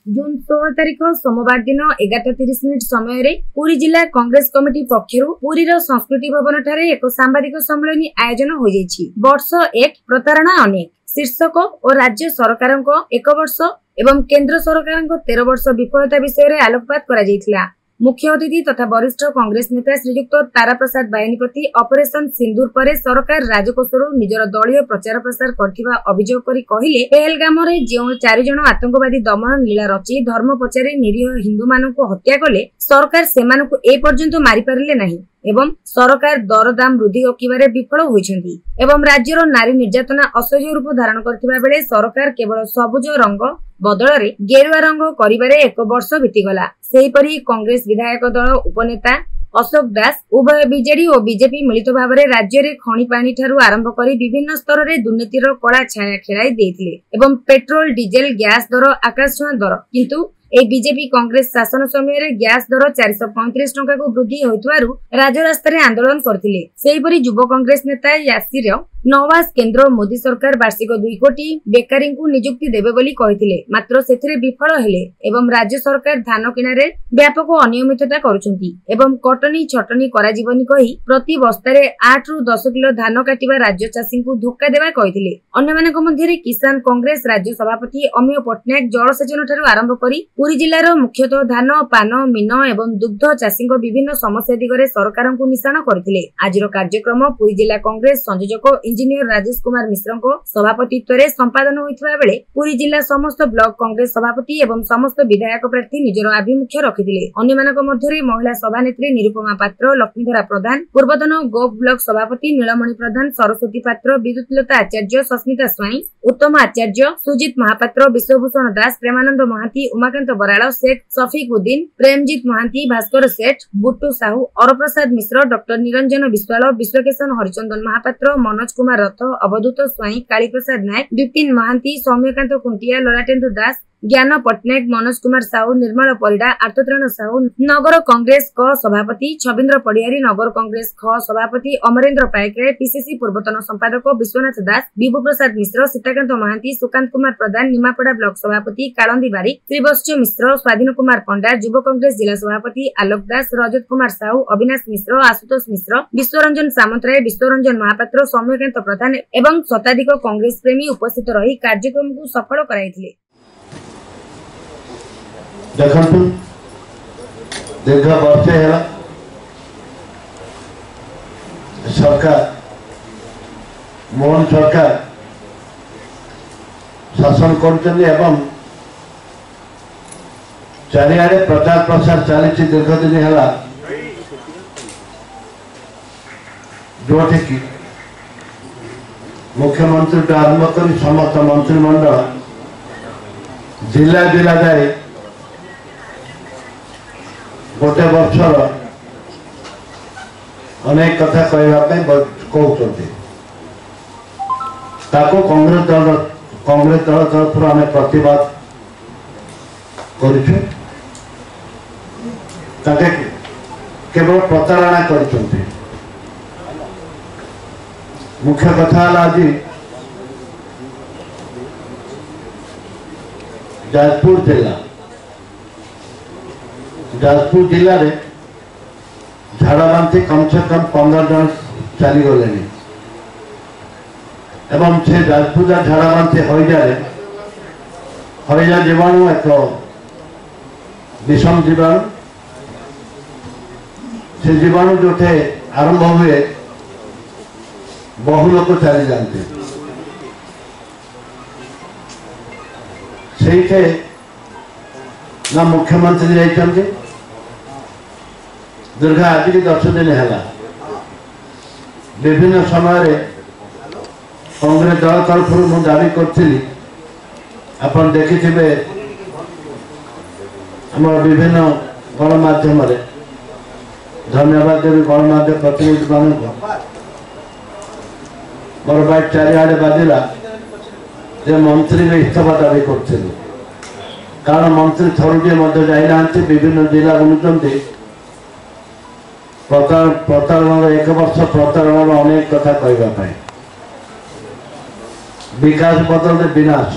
जून 16 तारिख सोमवार दिन 11:30 समय पुरी जिला कांग्रेस कमिटी पक्षर पुरीर संस्कृति भवन ठारे एक सांबादिक सम्मेलन आयोजन हो जाइछि। वर्ष 1 प्रतारणा अनेक शीर्षक और राज्य सरकार 1 वर्ष एवं केंद्र सरकार 13 वर्ष विफलता विषय में आलोकपात करा जाइथिला। मुख्य अतिथि तथा वरिष्ठ कांग्रेस नेता श्रीयुक्त तारा प्रसाद बाहिनीपति ऑपरेशन सिंदूर पर सरकार राजकोषर निजर दलीय प्रचार प्रसार करथिबा अभियोग करी कहिले पहलगाम रे जो 4 जण आतंकवादी दमन लीला रची धर्म पचारे निरीह हिंदू मानक हत्या कले सरकार सेमानकु ए पर्यंत मारि पारिले नाही एवं सरकार दरदाम वृद्धि रोकिबारे विफल होइछन्ती एवं राज्यर नारी निर्यातना असह्य रूप धारण करथिबा बेले सरकार केवल सबुज रंग बदल रे गेरुआ रंग करिबारे 1 वर्ष बीतीगला। सेहीपरि कांग्रेस विधायक दल उपनेता अशोक दास उभय बीजेडी और बीजेपी मिलित भाव में राज्य में खनि पानी ठारू आरंभ करी विभिन्न स्तर में दुर्नीतिर कड़ा छाया खेलाई देथिले एवं पेट्रोल डीजेल गैस दर आकाश छुआ दर किंतु ए बीजेपी कांग्रेस शासन समय रे गैस दर 435 टंका को वृद्धि होइतवारु राजरास्ता रे आंदोलन करथिले। सेहीपरि युव कांग्रेस नेता यासिर नवाज केंद्र मोदी सरकार वार्षिक 2 कोटी बेकारी को नियुक्ति देबे बोली कहिथिले मात्र सेथिरे विफल हेले एवं राज्य सरकार धान किनारे व्यापक अनियमितता करूछंती एवं कटनी छटनी करा जीवनी कहि प्रति बस्तारे 8 रु 10 किलो धान काटिबा राज्य चाषी को धोखा देबा कहिथिले। अन्य मानक मध्य किसान कांग्रेस राज्य सभापति अमिय पटनायक जलसेचन ठारू आरंभ करी पुरी जिलार मुख्यतः धान पान मीन एवं दुग्ध चाषी विभिन्न समस्या दिगरे सरकार को निशान करथिले। आजिर कार्यक्रम पुरी जिला कांग्रेस संयोजक इंजीनियर राजेश कुमार मिश्र सभापतित्व में संपादन होइतबा बेले पुरी जिला समस्त ब्लॉक कांग्रेस सभापति एवं समस्त विधायक प्रार्थी निजर आभिमुख्य रखिथिले। अन्य मानक मध्य महिला सभानेत्री निरुपमा पात्र लक्ष्मीधरा प्रधान पूर्वतन गोप ब्लॉक सभापति नीलमणि प्रधान सरस्वती पात्र विद्युतलता आचार्य सस्मिता स्वाई उत्तम आचार्य सुजित महापात्र विश्वभूषण दास प्रेमानंद महांती उमाकांत बराड़ शेख सफिक उद्दीन प्रेमजीत महांती भास्कर सेठ बुट्टू साहू अरप्रसाद मिश्र डॉक्टर निरंजन विश्वाल विश्वकेशन हरिचंदन महापात्र मनोज कुमार रथ अवधूत स्वाई कालीप्रसाद नायक विपिन महांती सौम्यकांत खुंटिया ललाटेन्दु दास ज्ञान पटनायक मनोज कुमार साहू निर्मल परिडा आर्तत्राण साहू नगर कांग्रेस क सभापति छबिंद्र पडियारी नगर कांग्रेस ख सभापति अमरेंद्र पाइके पीसीसी पूर्वतन संपादक विश्वनाथ दास विभू प्रसाद मिश्र सीताकांत महांती सुकांत कुमार प्रधान निमापड़ा ब्लॉक सभापति कालंदी बारिक श्रीवत्स मिश्र स्वाधीन कुमार पंडा युव कांग्रेस जिला सभापति आलोक दास रजत कुमार साहू अविनाश मिश्र आशुतोष मिश्र विश्वरंजन सामंतराय विश्वरंजन महापात्र सौम्यकांत प्रधान एवं शताधिक कांग्रेस प्रेमी उपस्थित रही कार्यक्रम को सफल कराइथिले। देखु दीर्घ वर्ष है सरकार मोहन सरकार शासन कर चारिआडे प्रचार प्रसार चली दीर्घ दिन है जो मुख्यमंत्री आरंभ कर समस्त मंत्रिमंडल जिला जिला जाए गोटे वर्षर अनेक कथा कहवाई कहते कांग्रेस दल तरफ आम प्रतिवाद कर केवल प्रतारणा कर मुख्य कथा आज जाजपुर जिले में झाड़ाबांति कम से कम 15 जन चलीगले एवं से जाजपुर झाड़ाबांति हईजा जीवाणु एक विषम जीवाणु से जीवाणु जो आरंभ हुए बहु लोग चली जाते से ना मुख्यमंत्री जाइए दीर्घ आज की 10 दिन है विभिन्न समय कांग्रेस दल तरफ मुझे दावी करी आपन देखिथे आम विभिन्न गणमाध्यम धन्यवाद देवी गणमाध्यम प्रतिनिधि मान मोर बाइक चारिआडे बाजिला जे मंत्री में इस्तीफा दावी कर कारण मंत्री थरुटे जाना विभिन्न जिला बुलूं प्रतारण 1 वर्ष प्रतारण अनेक कथा कहवाई विकास बदल विनाश